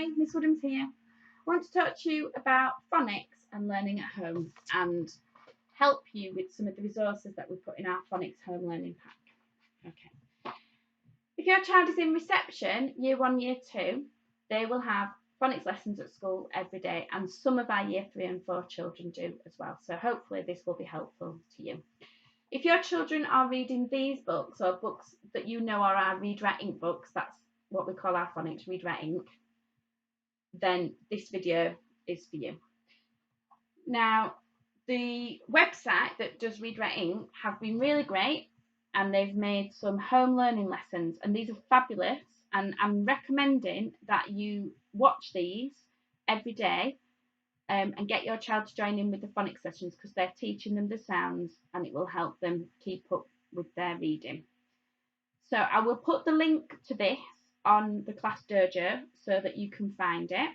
Hi, Miss Woodham's here. I want to talk to you about phonics and learning at home and help you with some of the resources that we put in our phonics home learning pack. Okay. If your child is in reception, year 1, year 2, they will have phonics lessons at school every day, and some of our year 3 and 4 children do as well. So hopefully this will be helpful to you. If your children are reading these books or books that you know are our Read, Write, Ink books, that's what we call our phonics, Read, Write, Ink, then this video is for you. Now, the website that does Read, Write, Ink have been really great, and they've made some home learning lessons, and these are fabulous, and I'm recommending that you watch these every day and get your child to join in with the phonics sessions, because they're teaching them the sounds and it will help them keep up with their reading. So I will put the link to this on the class dojo so that you can find it.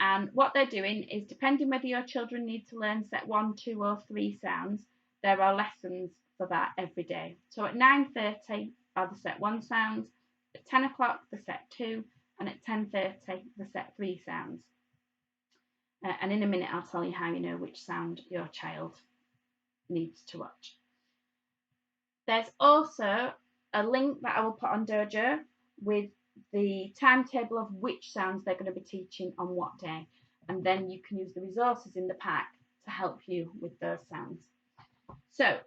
And what they're doing is, depending whether your children need to learn set 1, 2 or 3 sounds, there are lessons for that every day. So at 9:30 are the set 1 sounds, at 10 o'clock the set 2, and at 10:30 the set 3 sounds. And in a minute I'll tell you how you know which sound your child needs to watch. There's also a link that I will put on Dojo with the timetable of which sounds they're going to be teaching on what day, and then you can use the resources in the pack to help you with those sounds. So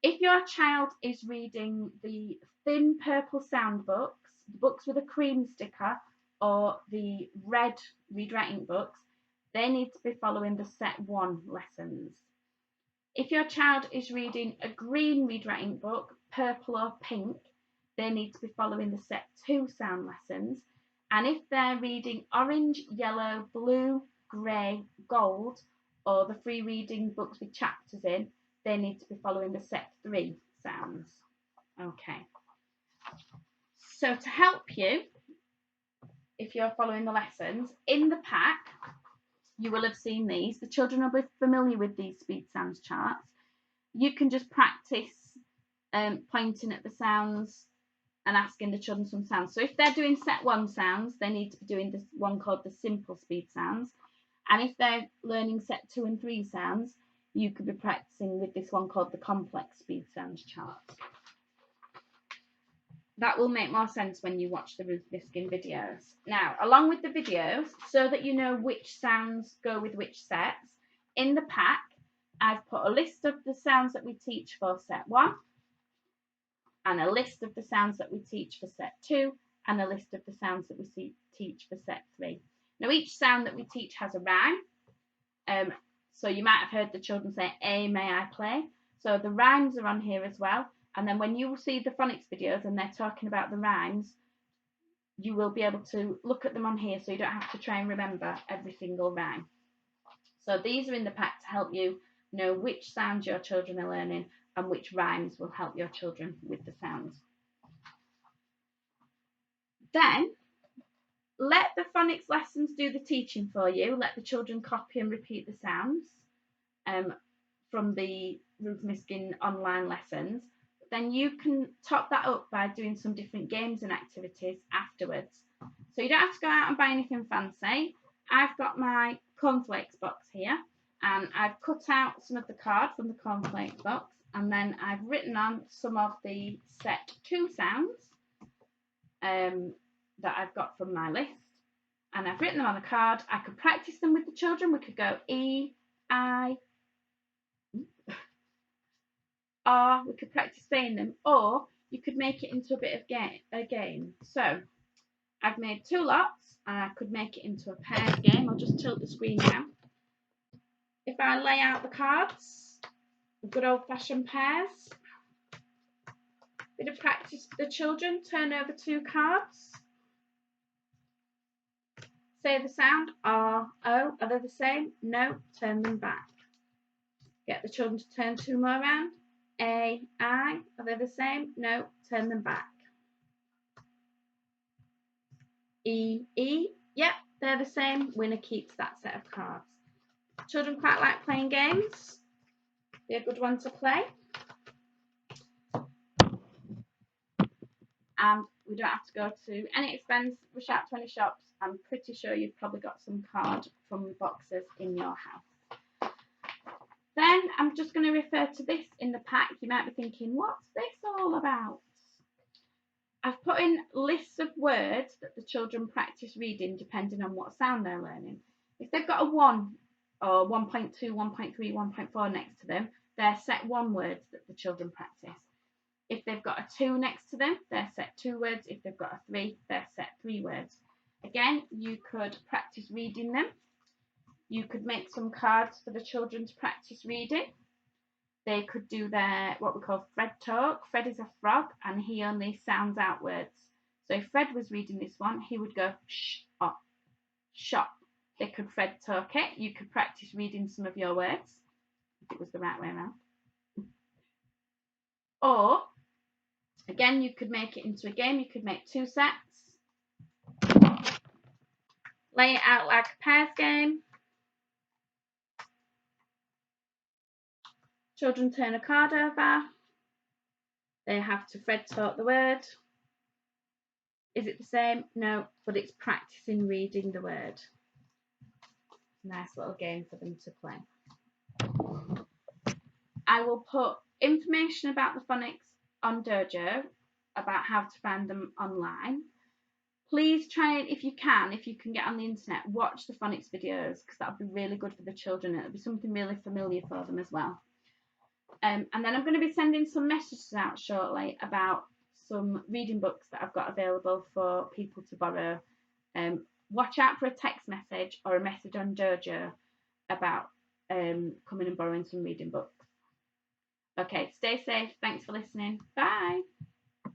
if your child is reading the thin purple sound books, the books with a cream sticker, or the red Read, Write, Ink books, they need to be following the set 1 lessons. If your child is reading a green Read, Write, Ink book, purple or pink, they need to be following the set 2 sound lessons. And if they're reading orange, yellow, blue, grey, gold, or the free reading books with chapters in, they need to be following the set 3 sounds. Okay. So to help you, if you're following the lessons, in the pack, you will have seen these. The children will be familiar with these speed sounds charts. You can just practice pointing at the sounds and asking the children some sounds. So if they're doing set 1 sounds, they need to be doing this one called the simple speed sounds. And if they're learning set 2 and 3 sounds, you could be practicing with this one called the complex speed sounds chart. That will make more sense when you watch the Ruth Miskin videos. Now, along with the videos, so that you know which sounds go with which sets, in the pack, I've put a list of the sounds that we teach for set 1, and a list of the sounds that we teach for set 2, and a list of the sounds that we teach for set 3. Now, each sound that we teach has a rhyme. So you might have heard the children say, "A, may I play?" So the rhymes are on here as well. And then when you see the phonics videos and they're talking about the rhymes, you will be able to look at them on here, so you don't have to try and remember every single rhyme. So these are in the pack to help you know which sounds your children are learning and which rhymes will help your children with the sounds. Then let the phonics lessons do the teaching for you. Let the children copy and repeat the sounds from the Ruth Miskin online lessons. Then you can top that up by doing some different games and activities afterwards. So you don't have to go out and buy anything fancy. I've got my cornflakes box here, and I've cut out some of the card from the cornflakes box, and then I've written on some of the set 2 sounds that I've got from my list, and I've written them on the card. I could practice them with the children. We could go E, I, R, we could practice saying them, or you could make it into a bit of a game. So I've made 2 lots, and I could make it into a pairs game. I'll just tilt the screen now. If I lay out the cards, good old-fashioned pairs, bit of practice for the children. Turn over 2 cards. Say the sound R, O. Are they the same? No. Turn them back. Get the children to turn 2 more around. A, I. Are they the same? No. Turn them back. E, E. Yep, they're the same. Winner keeps that set of cards. Children quite like playing games. Be a good one to play. and we don't have to go to any expense, rush out to any shops. I'm pretty sure you've probably got some card from boxes in your house. Then I'm just going to refer to this in the pack. You might be thinking, what's this all about? I've put in lists of words that the children practice reading depending on what sound they're learning. If they've got a 1 or 1.2, 1.3, 1.4 next to them, they're set 1 words that the children practice. If they've got a 2 next to them, they're set 2 words. If they've got a 3, they're set 3 words. Again, you could practice reading them. You could make some cards for the children to practice reading. They could do their what we call Fred talk. Fred is a frog and he only sounds out words. So if Fred was reading this one, he would go shh or shop. They could Fred talk it. You could practice reading some of your words if it was the right way around. Or again, you could make it into a game. You could make 2 sets. Lay it out like a pairs game. Children turn a card over. They have to Fred talk the word. Is it the same? No, but it's practicing reading the word. Nice little game for them to play. I will put information about the phonics on Dojo, about how to find them online. Please try it if you can get on the internet, watch the phonics videos because that'll be really good for the children. It'll be something really familiar for them as well. And then I'm going to be sending some messages out shortly about some reading books that I've got available for people to borrow. Watch out for a text message or a message on Dojo about coming and borrowing some reading books. Okay, stay safe. Thanks for listening. Bye.